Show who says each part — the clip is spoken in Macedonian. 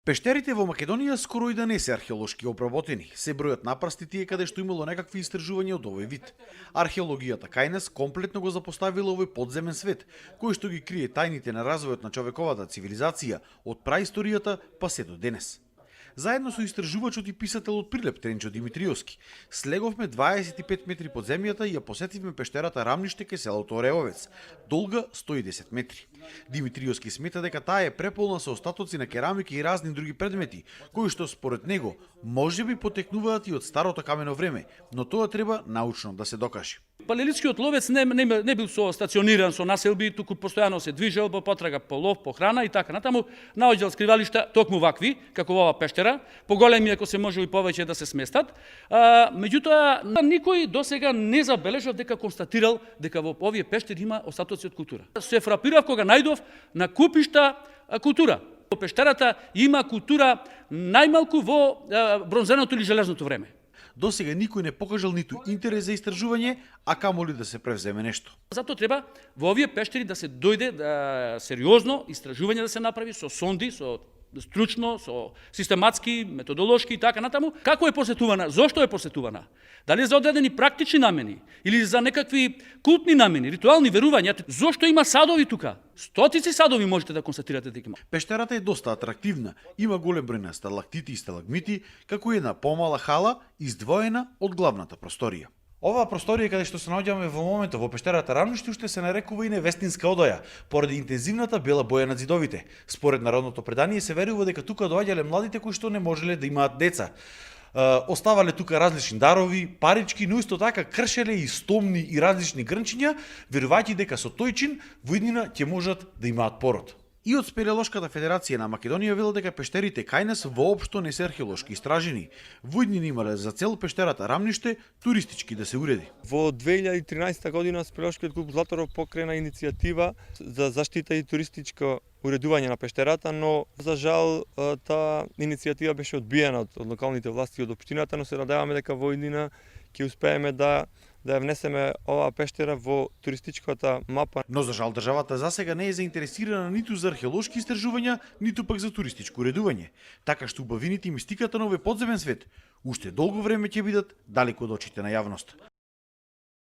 Speaker 1: Пештерите во Македонија скоро и да не се археолошки обработени. Се бројат напрасти тие каде што имало некакви истражувања од овој вид. Археологијата кај нас комплетно го запоставила овој подземен свет, кој што ги крие тајните на развојот на човековата цивилизација од праисторијата па се до денес. Заедно со истражувачот и писателот Прилеп Тренчо Димитриовски, слеговме 25 метри под земјата и ја посетивме пештерата Рамниште кај селото Ореовец, долга 110 метри. Димитриовски смета дека таа е преполна со остатоци на керамика и разни други предмети, кои што според него можеби потекнуваат и од старото камено време, но тоа треба научно да се докаже.
Speaker 2: Палеолитскиот ловец не бил стациониран со населби, туку постојано се движел по потрага по лов, по храна и така натаму, наоѓал скривалишта токму вакви, како во ова пештера, поголеми ако се може и повеќе да се сместат. Меѓутоа, никој досега не забележал дека констатирал дека во овие пештери има остатоци од култура. Се фрапирав кога најдов на купишта култура. Во пештерата има култура најмалку во бронзеното или железното време.
Speaker 1: Досега никој не покажал ниту интерес за истражување, а камоли да се превземе нешто.
Speaker 2: Затоа треба во овие пештери да се дојде сериозно истражување да се направи со сонди, со стручно, со систематски, методолошки и така натаму. Како е посетувана? Зошто е посетувана? Дали за одредени практични намени или за некакви култни намени, ритуални верувања? Зошто има садови тука? Стотици садови можете да констатирате дека има.
Speaker 1: Пештерата е доста атрактивна. Има голем број на сталактити и сталагмити, како и една помала хала издвоена од главната просторија. Оваа просторија каде што се наоѓаме во моментот во пештерата Рамниште уште се нарекува и невестинска одоја, поради интензивната бела боја на зидовите. Според народното предание се верува дека тука доаѓале младите кои што не можеле да имаат деца. Оставале тука различни дарови, парички, но исто така кршеле и стомни и различни грнчиња, верувајќи дека со тој чин во иднина ќе можат да имаат пород. И од Спелеолошката федерација на Македонија велат дека пештерите кај нас воопшто не се археолошки истражени. Во иднина имале за цел пештерата Рамниште туристички да се уреди.
Speaker 3: Во 2013 година Спелеолошкиот клуб Златоров покрена иницијатива за заштита и туристичко уредување на пештерата, но за жал таа иницијатива беше одбиена од локалните власти и од општината, но се надеваме дека во иднина ќе успееме да ја внесеме оваа пештера во туристичката мапа.
Speaker 1: Но за жал државата засега не е заинтересирана ниту за археолошки истражувања, ниту пак за туристичко уредување. Така што убавините и мистиката на овој подземен свет уште долго време ќе бидат далеко од очите на јавноста.